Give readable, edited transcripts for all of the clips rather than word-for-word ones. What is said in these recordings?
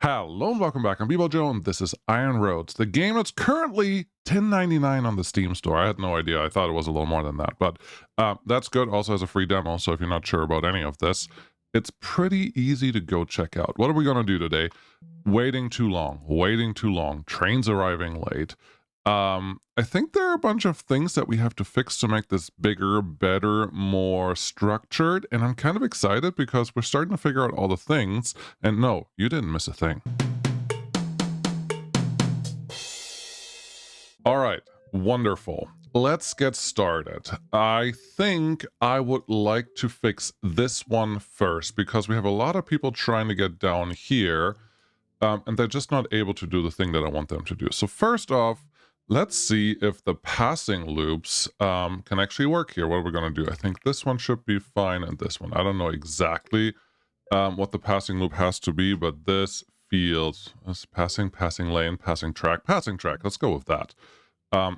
Hello and welcome back. I'm Bebo Joe and this is Iron Roads, the game that's currently $10.99 on the Steam store. I had no idea. I thought it was a little more than that, but that's good. Also has a free demo, so if you're not sure about any of this, it's pretty easy to go check out. What are we going to do today? Waiting too long. Trains arriving late. I think there are a bunch of things that we have to fix to make this bigger, better, more structured, and I'm kind of excited because we're starting to figure out all the things, and no, you didn't miss a thing. All right, wonderful. Let's get started. I think I would like to fix this one first because we have a lot of people trying to get down here, and they're just not able to do the thing that I want them to do. So first off, let's see if the passing loops can actually work here. What are we going to do? I think this one should be fine and this one. I don't know exactly what the passing loop has to be, but this feels passing lane, passing track. Let's go with that.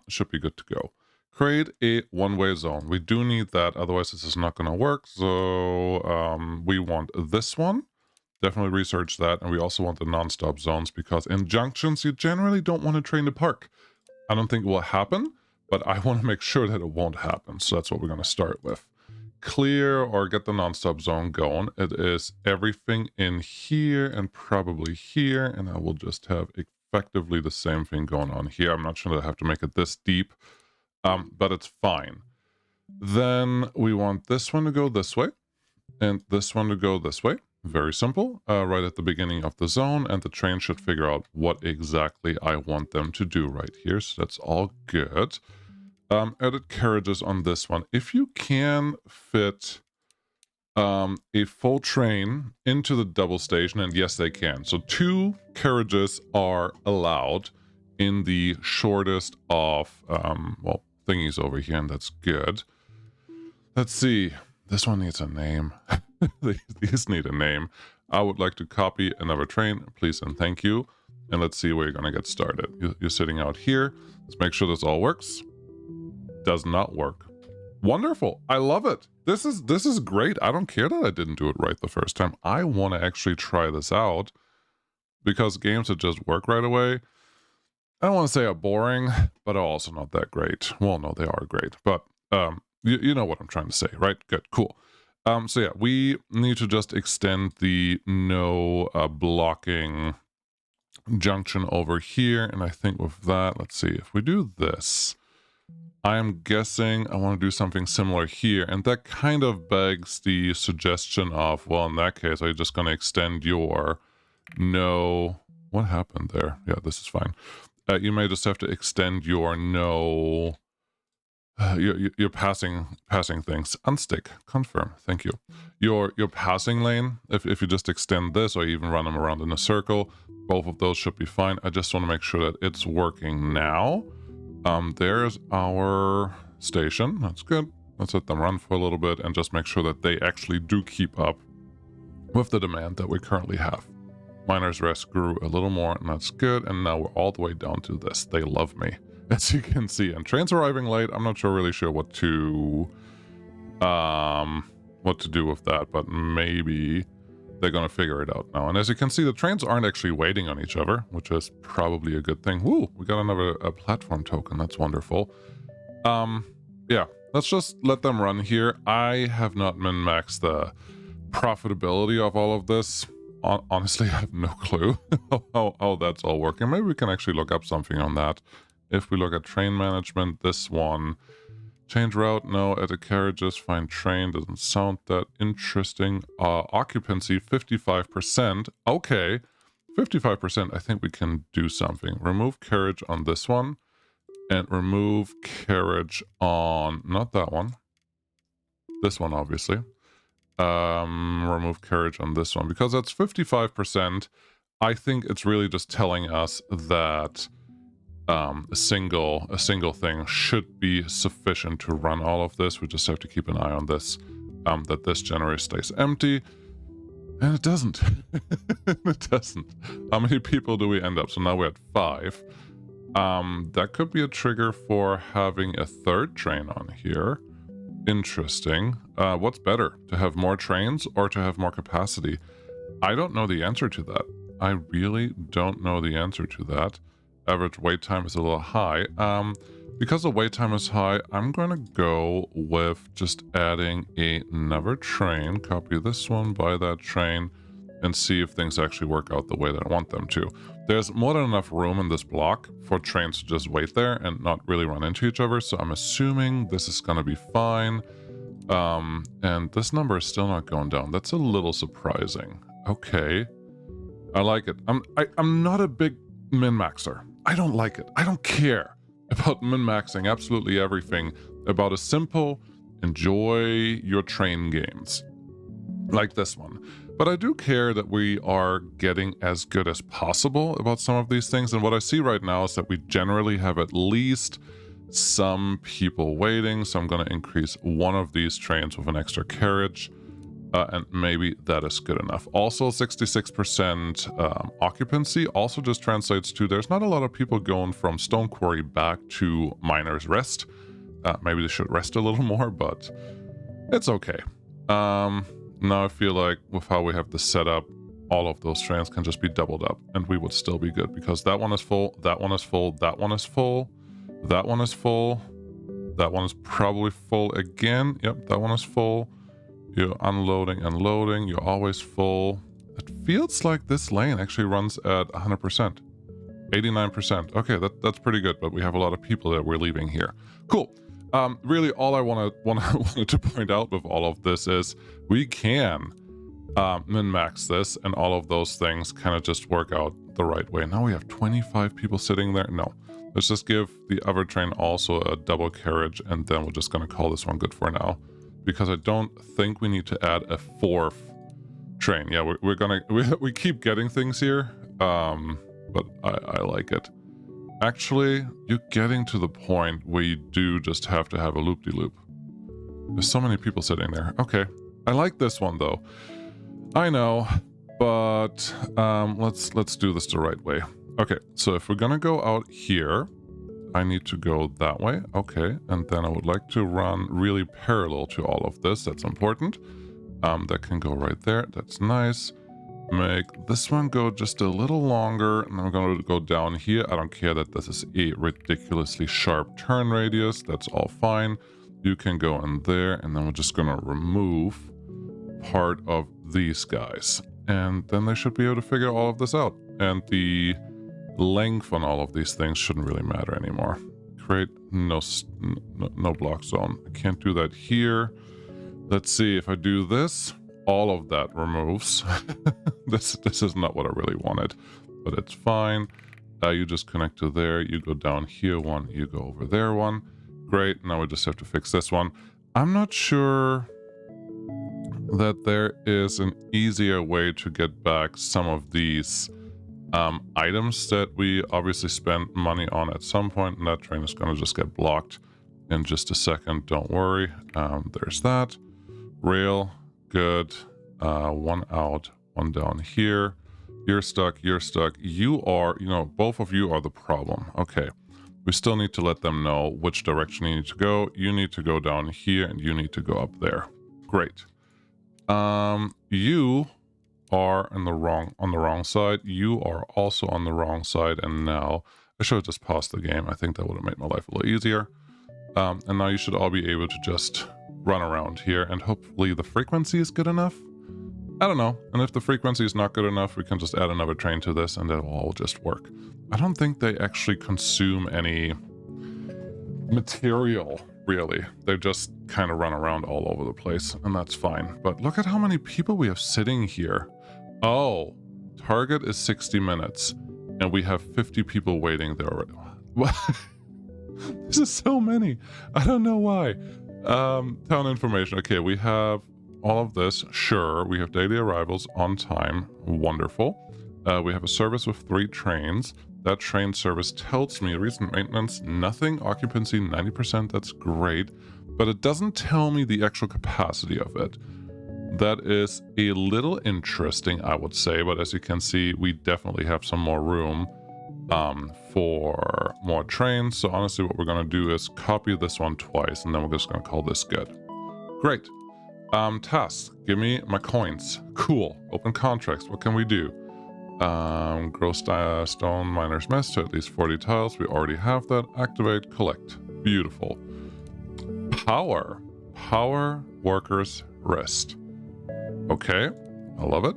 Should be good to go. Create a one-way zone. We do need that, otherwise this is not going to work. So we want this one. Definitely research that. And we also want the non-stop zones because in junctions, you generally don't want a train to park. I don't think it will happen, but I want to make sure that it won't happen. So that's what we're going to start with. Clear or get the non-stop zone going. It is everything in here and probably here. And I will just have effectively the same thing going on here. I'm not sure that I have to make it this deep, but it's fine. Then we want this one to go this way and this one to go this way. Very simple, right at the beginning of the zone, and the train should figure out what exactly I want them to do right here, so that's all good. Edit carriages on this one. If you can fit a full train into the double station, and yes, they can. So 2 carriages are allowed in the shortest of, well, thingies over here, and that's good. Let's see. This one needs a name. These need a name. I would like to copy another train, please and thank you. And let's see where you're going to get started. You're sitting out here. Let's make sure this all works. Does not work. Wonderful. I love it. This is great. I don't care that I didn't do it right the first time. I want to actually try this out because games that just work right away, I don't want to say are boring, but are also not that great. Well, no, they are great, but you know what I'm trying to say, right? Good, cool. So yeah, we need to just extend the no blocking junction over here. And I think with that, let's see, if we do this, I'm guessing I want to do something similar here. And that kind of begs the suggestion of, well, in that case, are you just going to extend your no... What happened there? Yeah, this is fine. You may just have to extend your no... You're passing things. Unstick. Confirm. Thank you. Your passing lane, if you just extend this or even run them around in a circle, both of those should be fine. I just want to make sure that it's working now. There's our station. That's good. Let's let them run for a little bit and just make sure that they actually do keep up with the demand that we currently have. Miner's Rest grew a little more, and that's good. And now we're all the way down to this. They love me, as you can see. And trains arriving late. I'm not really sure what to do with that, but maybe they're gonna figure it out now. And as you can see, the trains aren't actually waiting on each other, which is probably a good thing. Woo! We got another platform token. That's wonderful. Yeah, let's just let them run here. I have not min-maxed the profitability of all of this. Honestly, I have no clue how that's all working. Maybe we can actually look up something on that. If we look at train management, this one, change route, no, edit carriages, find train, doesn't sound that interesting. Occupancy, 55%. Okay, 55%, I think we can do something. Remove carriage on this one, and remove carriage on, not that one, this one, obviously. Remove carriage on this one because that's 55%. I think it's really just telling us that a single thing should be sufficient to run all of this. We just have to keep an eye on this, that this generator stays empty, and it doesn't. It doesn't. How many people do we end up? So now we're at 5. That could be a trigger for having a third train on here. Interesting. What's better, to have more trains or to have more capacity? I don't know the answer to that. I really don't know the answer to that. Average wait time is a little high. Because the wait time is high, I'm going to go with just adding another train. Copy this one, buy that train, and see if things actually work out the way that I want them to. There's more than enough room in this block for trains to just wait there and not really run into each other, so I'm assuming this is going to be fine. And this number is still not going down. That's a little surprising. Okay. I like it. I'm not a big min-maxer. I don't like it. I don't care about min-maxing absolutely everything about a simple enjoy your train games like this one. But I do care that we are getting as good as possible about some of these things. And what I see right now is that we generally have at least some people waiting. So I'm going to increase one of these trains with an extra carriage. And maybe that is good enough. Also, 66% occupancy also just translates to there's not a lot of people going from Stone Quarry back to Miner's Rest. Maybe they should rest a little more, but it's okay. Now I feel like with how we have this set up, all of those trains can just be doubled up and we would still be good because that one is full, that one is full, that one is full, that one is full, that one is probably full again. Yep, that one is full. You're unloading and loading, you're always full. It feels like this lane actually runs at 100%. 89%. Okay, that's pretty good, but we have a lot of people that we're leaving here. Cool. Really, all I wanted to point out with all of this is we can min-max this, and all of those things kind of just work out the right way. Now we have 25 people sitting there. No, let's just give the other train also a double carriage, and then we're just going to call this one good for now, because I don't think we need to add a fourth train. Yeah, we keep getting things here, but I like it. Actually, you're getting to the point where you do just have to have a loop-de-loop. There's so many people sitting there. Okay, I like this one though. I know, but let's do this the right way. Okay, so if we're gonna go out here, I need to go that way. Okay, and then I would like to run really parallel to all of this. That's important. That can go right there. That's nice. Make this one go just a little longer, and I'm going to go down here. I don't care that this is a ridiculously sharp turn radius. That's all fine. You can go in there, and then we're just going to remove part of these guys. And then they should be able to figure all of this out. And the length on all of these things shouldn't really matter anymore. Create no block zone. I can't do that here. Let's see if I do this. All of that removes. This is not what I really wanted, but it's fine. You just connect to there. You go down here one. You go over there one. Great. Now we just have to fix this one. I'm not sure that there is an easier way to get back some of these items that we obviously spent money on at some point, and that train is going to just get blocked in just a second. Don't worry. There's that. Rail. Good. One out, one down here. You're stuck, you're stuck. You are, both of you are the problem. Okay. We still need to let them know which direction you need to go. You need to go down here and you need to go up there. Great. You are on the wrong side. You are also on the wrong side. And now I should have just paused the game. I think that would have made my life a little easier. And now you should all be able to just run around here, and hopefully the frequency is good enough. I don't know. And if the frequency is not good enough, we can just add another train to this and it'll all just work. I don't think they actually consume any material, really. They just kind of run around all over the place, and that's fine. But look at how many people we have sitting here. Oh, target is 60 minutes, and we have 50 people waiting there already. What? This is so many. I don't know why. Town information. Okay, we have all of this. Sure, we have daily arrivals on time. Wonderful. We have a service with 3 trains. That train service tells me recent maintenance, nothing. Occupancy 90%. That's great, but it doesn't tell me the actual capacity of it. That is a little interesting, I would say, but as you can see, we definitely have some more room for more trains. So honestly, what we're going to do is copy this one twice, and then we're just going to call this good. Great. Tasks. Give me my coins. Cool. Open contracts. What can we do? Grow stone miner's mess to at least 40 tiles. We already have that. Activate, collect. Beautiful. Power. Power workers rest. Okay, I love it.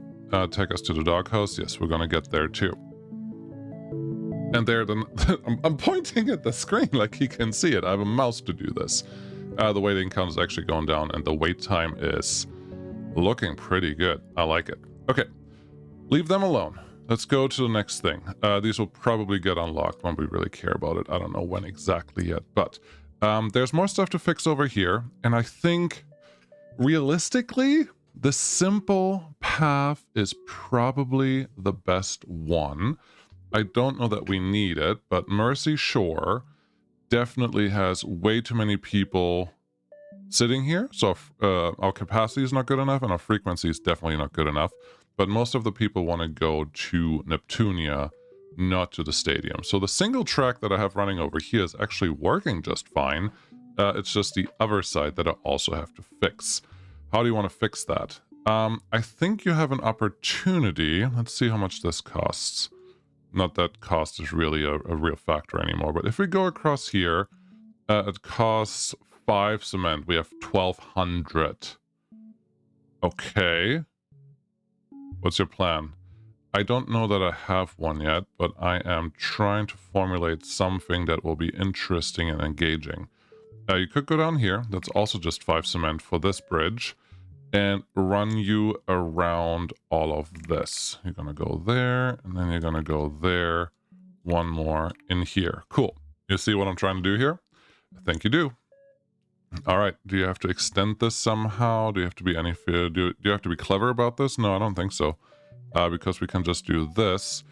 Take us to the doghouse. Yes, we're gonna get there too. And there, then I'm pointing at the screen like he can see it. I have a mouse to do this. The waiting count is actually going down, and the wait time is looking pretty good. I like it. Okay, leave them alone. Let's go to the next thing. These will probably get unlocked when we really care about it. I don't know when exactly yet, but there's more stuff to fix over here. And I think, realistically, the simple path is probably the best one. I don't know that we need it, but Mercy Shore definitely has way too many people sitting here. So our capacity is not good enough, and our frequency is definitely not good enough. But most of the people want to go to Neptunia, not to the stadium. So the single track that I have running over here is actually working just fine. It's just the other side that I also have to fix. How do you want to fix that? I think you have an opportunity. Let's see how much this costs. Not that cost is really a real factor anymore, but if we go across here, it costs 5 cement. We have 1,200. Okay. What's your plan? I don't know that I have one yet, but I am trying to formulate something that will be interesting and engaging. You could go down here. That's also just 5 cement for this bridge. And run you around all of this. You're going to go there, and then you're going to go there. One more in here. Cool. You see what I'm trying to do here? I think you do. All right. Do you have to extend this somehow? Do you have to be do you have to be clever about this? No, I don't think so. Because we can just do this.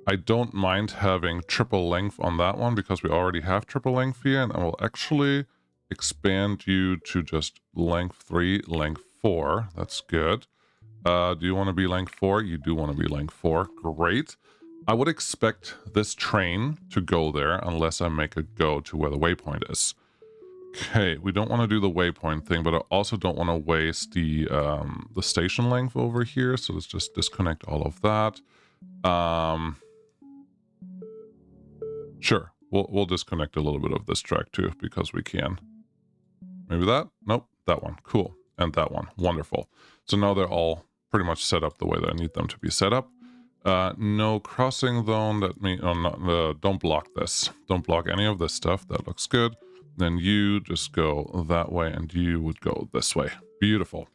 I don't mind having triple length on that one because we already have triple length here, and I will actually expand you to just length 3, length 4. That's good. Do you want to be length 4? You do want to be length 4. Great. I would expect this train to go there unless I make it go to where the waypoint is. Okay, we don't want to do the waypoint thing, but I also don't want to waste the station length over here. So let's just disconnect all of that. Sure, we'll disconnect a little bit of this track too because we can. Maybe that? Nope, that one. Cool. And that one. Wonderful. So now they're all pretty much set up the way that I need them to be set up. No crossing zone. That means don't block this. Don't block any of this stuff. That looks good. Then you just go that way, and you would go this way. Beautiful.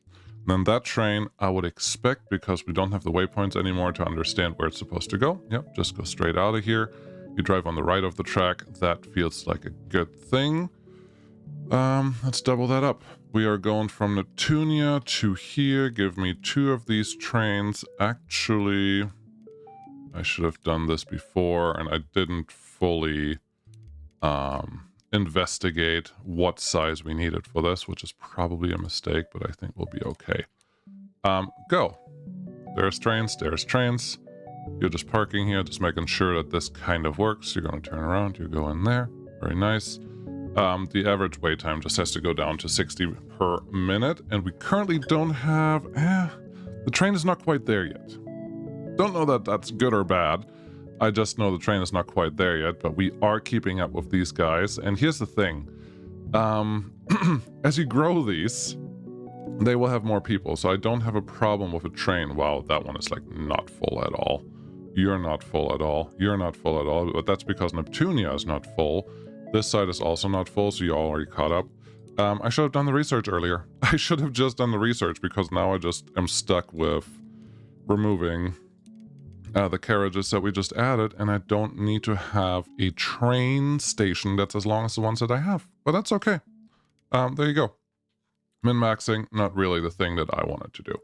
Then that train, I would expect, because we don't have the waypoints anymore to understand where it's supposed to go. Yep, just go straight out of here. You drive on the right of the track. That feels like a good thing. Let's double that up. We are going from Neptunia to here. Give me 2 of these trains. Actually, I should have done this before, and I didn't fully investigate what size we needed for this, which is probably a mistake, but I think we'll be okay. Go. There's trains. There's trains. You're just parking here, just making sure that this kind of works. You're going to turn around. You go in there. Very nice. The average wait time just has to go down to 60 per minute, and we currently don't have... the train is not quite there yet. Don't know that that's good or bad. I just know the train is not quite there yet, but we are keeping up with these guys. And here's the thing. As you grow these, they will have more people, so I don't have a problem with a train. Wow, that one is like not full at all. You're not full at all. You're not full at all, but that's because Neptunia is not full. This side is also not full, so you already caught up. I should have done the research earlier. I should have just done the research because now I just am stuck with removing the carriages that we just added, and I don't need to have a train station that's as long as the ones that I have. But that's okay. There you go. Min-maxing, not really the thing that I wanted to do.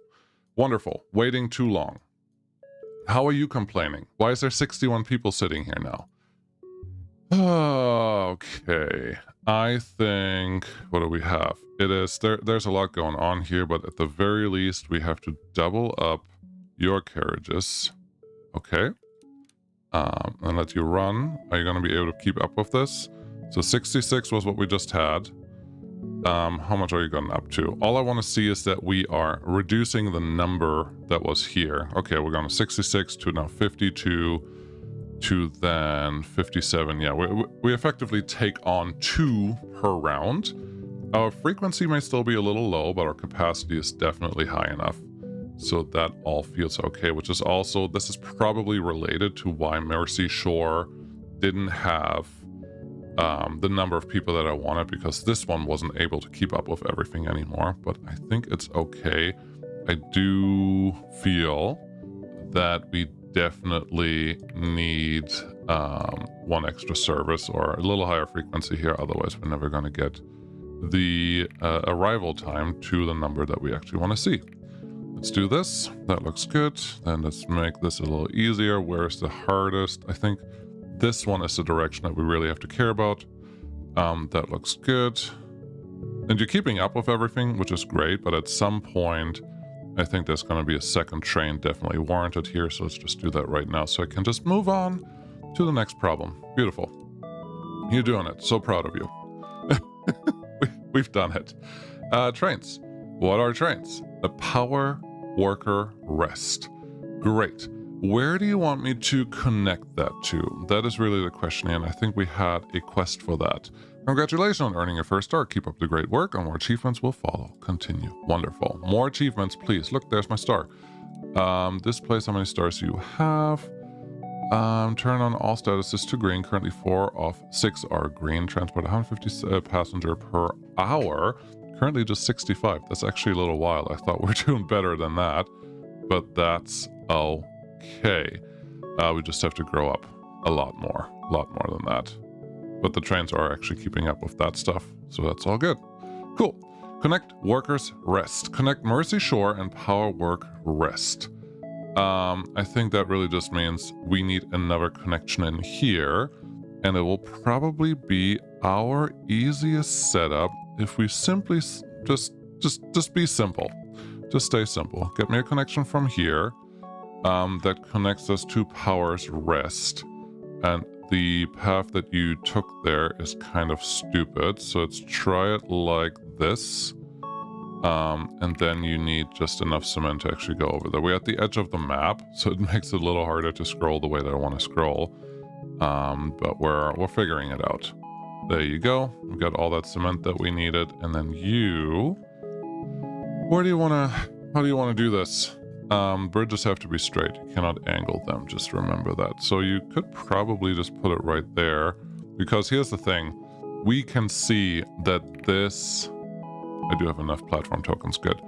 Wonderful. Waiting too long. How are you complaining? Why is there 61 people sitting here now? Okay, I think, what do we have? It is, there's a lot going on here, but at the very least, we have to double up your carriages. Okay. And let you run. Are you going to be able to keep up with this? So 66 was what we just had. How much are you going up to? All I want to see is that we are reducing the number that was here. Okay, we're going to 66 to now 52 to then 57. Yeah, we effectively take on 2 per round. Our frequency may still be a little low, but our capacity is definitely high enough. So that all feels okay, which is also, this is probably related to why Mercy Shore didn't have the number of people that I wanted, because this one wasn't able to keep up with everything anymore. But I think it's okay. I do feel that we definitely need 1 extra service or a little higher frequency here. Otherwise, we're never going to get the arrival time to the number that we actually want to see. Let's do this. That looks good. Then let's make this a little easier. Where's the hardest? I think this one is the direction that we really have to care about. That looks good. And you're keeping up with everything, which is great. But at some point, I think there's going to be a second train definitely warranted here. So let's just do that right now so I can just move on to the next problem. Beautiful. You're doing it. So proud of you. We've done it. Trains. What are trains? The power worker rest. Great. Where do you want me to connect that to? That is really the question, and I think we had a quest for that. Congratulations on earning your first star. Keep up the great work, and more achievements will follow. Continue. Wonderful. More achievements, please. Look, there's my star. Display how many stars you have. Turn on all statuses to green. Currently 4 of 6 are green. Transport 150 passenger per hour. Currently just 65. That's actually a little wild. I thought we were doing better than that, but that's okay. We just have to grow up a lot more than that. But the trains are actually keeping up with that stuff, so that's all good. Cool. Connect workers rest. Connect Mercy Shore and Power Work rest. I think that really just means we need another connection in here, and it will probably be our easiest setup if we simply just be simple. Just stay simple. Get me a connection from here that connects us to Power's rest. And the path that you took there is kind of stupid. So let's try it like this. And then you need just enough cement to actually go over there. We're at the edge of the map, so it makes it a little harder to scroll the way that I want to scroll. But we're figuring it out. There you go. We got all that cement that we needed. And then how do you want to do this? Bridges have to be straight. You cannot angle them. Just remember that. So you could probably just put it right there, because here's the thing. We can see that this, I do have enough platform tokens. Good.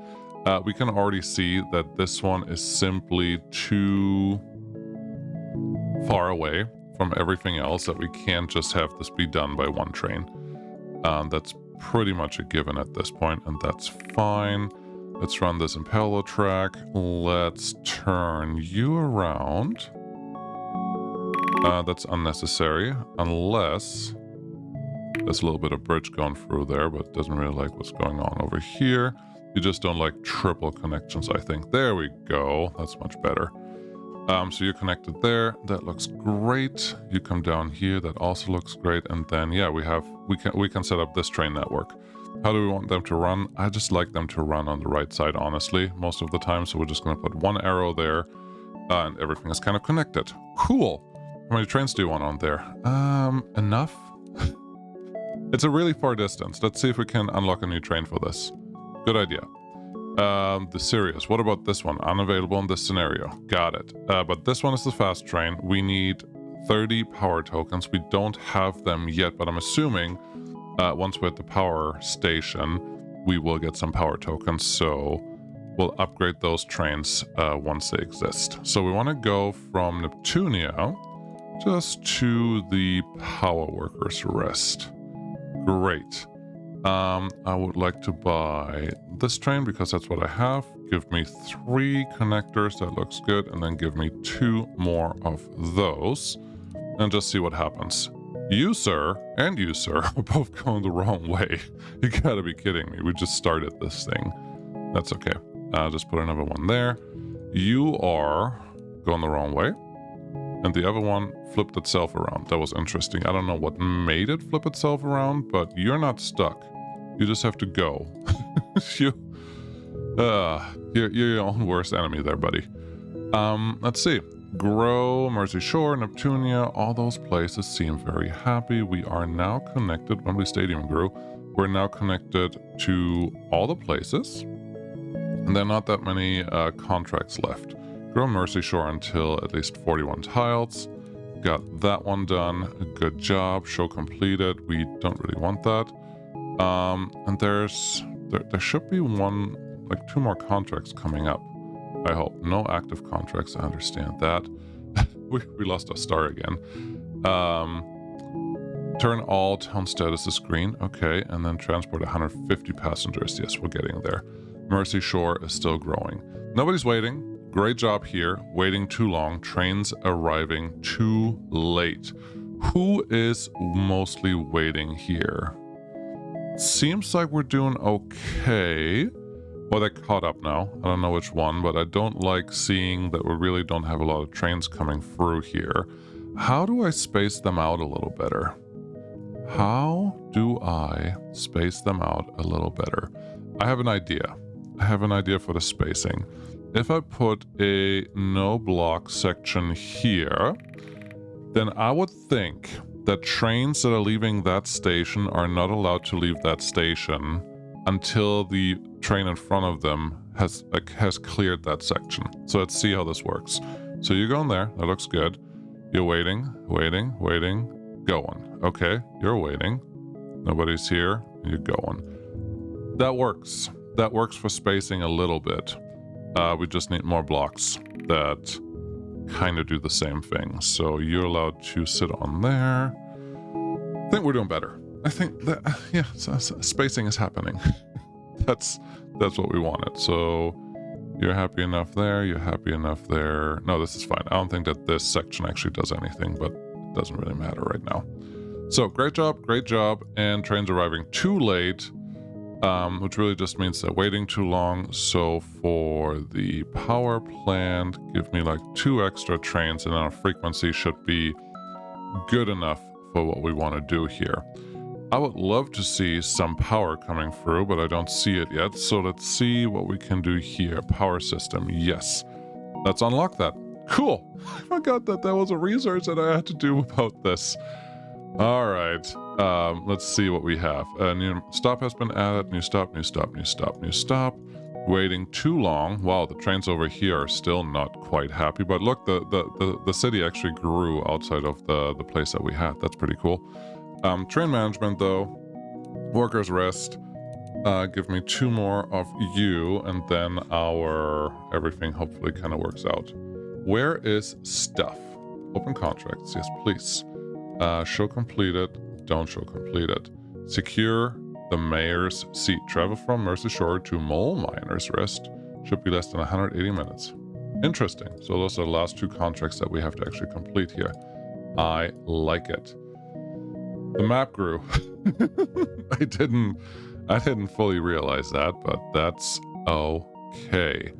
We can already see that this one is simply too far away from everything else, that we can't just have this be done by 1 train. That's pretty much a given at this point, and that's fine. Let's run this in parallel track. Let's turn you around. That's unnecessary, unless there's a little bit of bridge going through there, but it doesn't really like what's going on over here. You just don't like triple connections, I think. There we go. That's much better. So you're connected there. That looks great. You come down here. That also looks great. And then, yeah, we can set up this train network. How do we want them to run? I just like them to run on the right side, honestly, most of the time. So we're just going to put 1 arrow there, and everything is kind of connected. Cool. How many trains do you want on there? Enough? It's a really far distance. Let's see if we can unlock a new train for this. Good idea. The Sirius. What about this one? Unavailable in this scenario. Got it. But this one is the fast train. We need 30 power tokens. We don't have them yet, but I'm assuming once we're at the power station, we will get some power tokens. So we'll upgrade those trains once they exist. So we want to go from Neptunia just to the power workers rest. Great. I would like to buy this train because that's what I have. Give me 3 connectors. That looks good. And then give me 2 more of those. And just see what happens. You, sir, and you, sir, are both going the wrong way. You gotta be kidding me. We just started this thing. That's okay. Just put another one there. You are going the wrong way. And the other one flipped itself around. That was interesting. I don't know what made it flip itself around, but you're not stuck. You just have to go. You're your own worst enemy there, buddy. Let's see. Grow, Mercy Shore, Neptunia, all those places seem very happy. We are now connected. Wembley Stadium grew. We're now connected to all the places. And there are not that many contracts left. Grow Mercy Shore until at least 41 tiles. Got that one done. Good job. Show completed. We don't really want that. And there should be like 2 more contracts coming up. I hope. No active contracts. I understand that. we lost our star again. Turn all town statuses green. Okay. And then transport 150 passengers. Yes, we're getting there. Mercy Shore is still growing. Nobody's waiting. Great job here. Waiting too long. Trains arriving too late. Who is mostly waiting here? Seems like we're doing okay. Well, they're caught up now. I don't know which one, but I don't like seeing that we really don't have a lot of trains coming through here. How do I space them out a little better? How do I space them out a little better? I have an idea. I have an idea for the spacing. If I put a no block section here, then I would think that trains that are leaving that station are not allowed to leave that station until the train in front of them has cleared that section. So let's see how this works. So you're going there. That looks good. You're waiting, going. Okay, you're waiting. Nobody's here. You're going. That works. That works for spacing a little bit. We just need more blocks that kind of do the same thing. So you're allowed to sit on there. I think we're doing better. I think that, yeah, spacing is happening. That's what we wanted. So you're happy enough there. You're happy enough there. No, this is fine. I don't think that this section actually does anything, but it doesn't really matter right now. So great job. And trains arriving too late, which really just means they're waiting too long. So for the power plant, give me like 2 extra trains, and then our frequency should be good enough for what we want to do here. I would love to see some power coming through, but I don't see it yet. So let's see what we can do here. Power system. Yes. Let's unlock that. Cool. I forgot that there was a research that I had to do about this. All right. Let's see what we have. A new stop has been added. New stop. Waiting too long. Wow, the trains over here are still not quite happy. But look, the city actually grew outside of the place that we had. That's pretty cool. Train management, though. Workers rest. Give me 2 more of you, and then our everything hopefully kind of works out. Where is stuff? Open contracts. Yes, please. Show completed. Don't show completed. Secure the mayor's seat. Travel from Mercy Shore to Mole Miner's Rest. Should be less than 180 minutes. Interesting. So those are the last 2 contracts that we have to actually complete here. I like it. The map grew. I didn't fully realize that, but that's okay.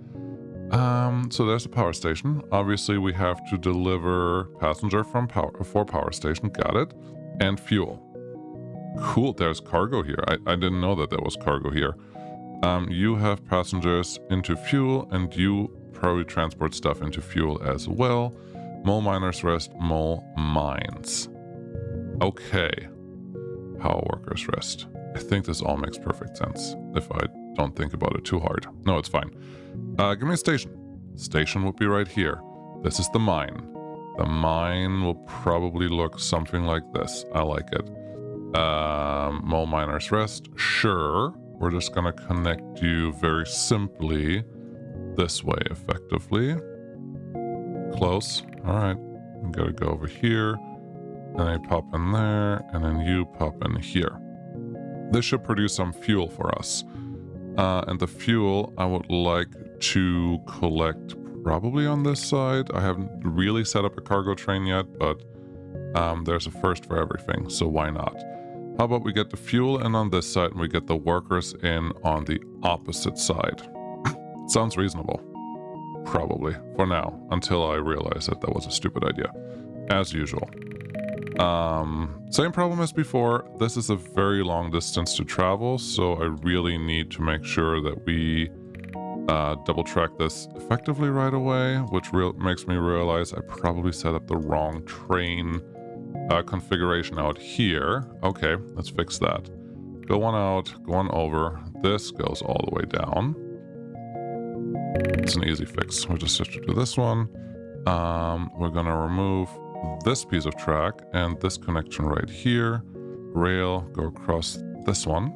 So there's a power station. Obviously, we have to deliver passenger for power station. Got it. And fuel. Cool. There's cargo here. I didn't know that there was cargo here. You have passengers into fuel, and you probably transport stuff into fuel as well. Mole Miners Rest. Mole Mines. Okay. Power workers rest. I think this all makes perfect sense if I don't think about it too hard. No, it's fine. Give me a station. Station would be right here. This is the mine. The mine will probably look something like this. I like it. Mole Miners Rest. Sure. We're just going to connect you very simply this way, effectively. Close. All right. I'm going to go over here. And I pop in there, and then you pop in here. This should produce some fuel for us. And the fuel I would like to collect probably on this side. I haven't really set up a cargo train yet, but there's a first for everything, so why not? How about we get the fuel in on this side, and we get the workers in on the opposite side? Sounds reasonable. Probably, for now, until I realize that that was a stupid idea. As usual. Same problem as before. This is a very long distance to travel, so I really need to make sure that we double track this effectively right away, which makes me realize I probably set up the wrong train configuration out here. Okay, let's fix that. Go one out, go on over. This goes all the way down. It's an easy fix. We just have to do this one. We're gonna remove this piece of track and this connection right here. Rail, go across this one.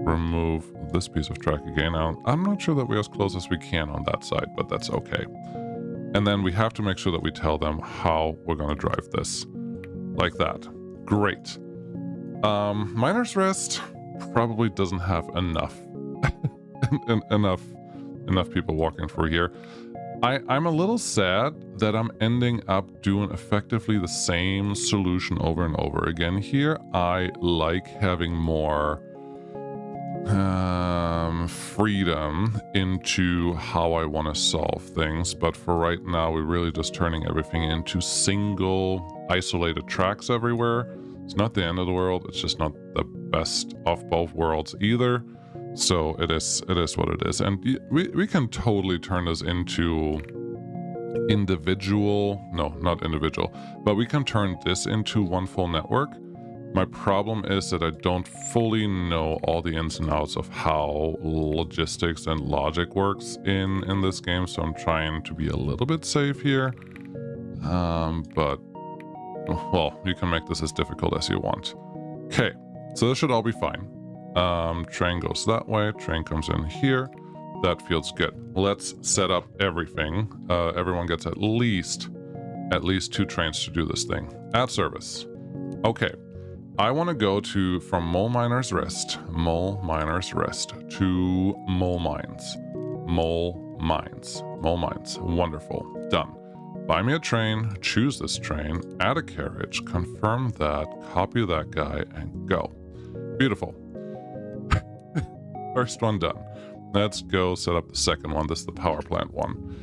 Remove this piece of track again. Now, I'm not sure that we're as close as we can on that side, but that's okay. And then we have to make sure that we tell them how we're gonna drive this. Like that. Great. Miner's Rest probably doesn't have enough enough people walking through here. I'm a little sad that I'm ending up doing effectively the same solution over and over again here. I like having more freedom into how I want to solve things, but for right now we're really just turning everything into single isolated tracks everywhere. It's not the end of the world, it's just not the best of both worlds either. So it is what it is, and we can totally turn this into individual, no, not individual, but we can turn this into one full network. My problem is that I don't fully know all the ins and outs of how logistics and logic works in this game, so I'm trying to be a little bit safe here. But, well, you can make this as difficult as you want. Okay, so this should all be fine. Train goes that way, train comes in here. That feels good. Let's set up everything. Everyone gets at least 2 trains to do this thing. Add service. Okay. I want to go from Mole Miner's Rest to Mole Mines. Mole Mines. Wonderful. Done. Buy me a train, choose this train, add a carriage, confirm that, copy that guy, and go. Beautiful. First one done. Let's go set up the second one. This is the power plant one.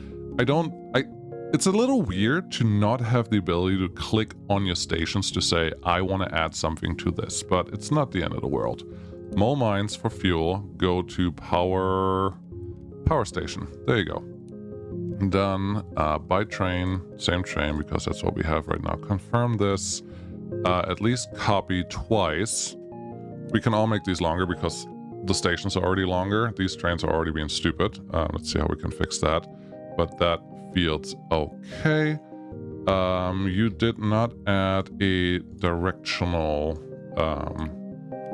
It's a little weird to not have the ability to click on your stations to say, I want to add something to this, but it's not the end of the world. Mole Mines for fuel, go to power station. There you go. Done. By train, same train, because that's what we have right now. Confirm this. At least copy twice. We can all make these longer because the stations are already longer. These trains are already being stupid. Let's see how we can fix that. But that feels okay. You did not add a directional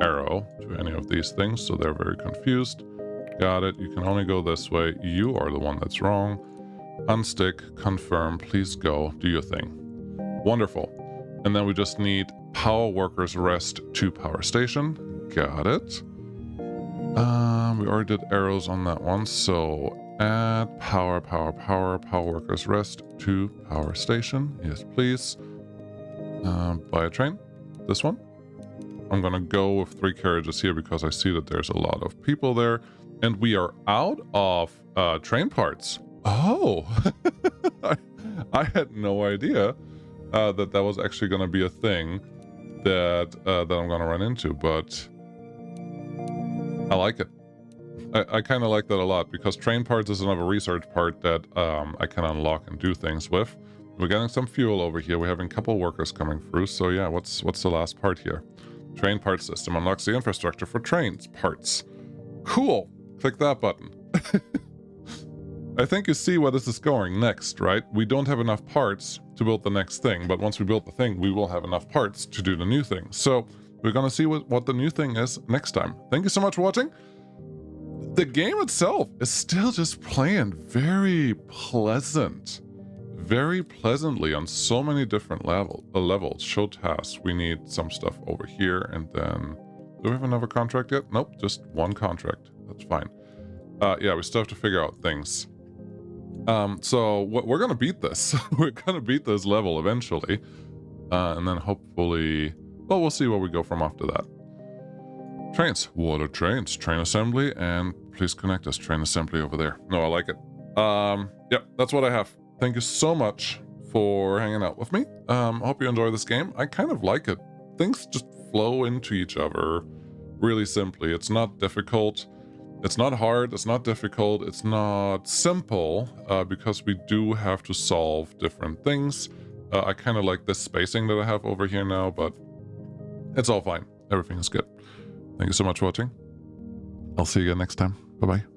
arrow to any of these things, so they're very confused. Got it. You can only go this way. You are the one that's wrong. Unstick, confirm, please go, do your thing. Wonderful. And then we just need power workers rest to power station. Got it. We already did arrows on that one, so add power workers rest to power station. Yes, please. Buy a train. This one. I'm gonna go with 3 carriages here because I see that there's a lot of people there, and we are out of train parts. Oh, I had no idea that was actually gonna be a thing that I'm gonna run into, but I like it. I kind of like that a lot because train parts is another research part that I can unlock and do things with. We're getting some fuel over here. We're having a couple workers coming through. So yeah, what's the last part here? Train part system unlocks the infrastructure for trains parts. Cool. Click that button. I think you see where this is going next, right? We don't have enough parts to build the next thing, but once we build the thing, we will have enough parts to do the new thing. So we're gonna see what the new thing is next time. Thank you so much for watching. The game itself is still just playing very pleasantly on so many different levels. Show tasks. We need some stuff over here, and then do we have another contract yet? Nope, just one contract. That's fine. Yeah, we still have to figure out things. So we're gonna beat this. We're gonna beat this level eventually, and then hopefully, well, we'll see where we go from after that. Trains. What are trains? Train assembly, and please connect us. Train assembly over there. No, I like it. Yeah, that's what I have. Thank you so much for hanging out with me. I hope you enjoy this game. I kind of like it. Things just flow into each other really simply. It's not difficult. It's not hard. It's not difficult. It's not simple because we do have to solve different things. I kind of like this spacing that I have over here now, but it's all fine. Everything is good. Thank you so much for watching. I'll see you again next time. Bye-bye.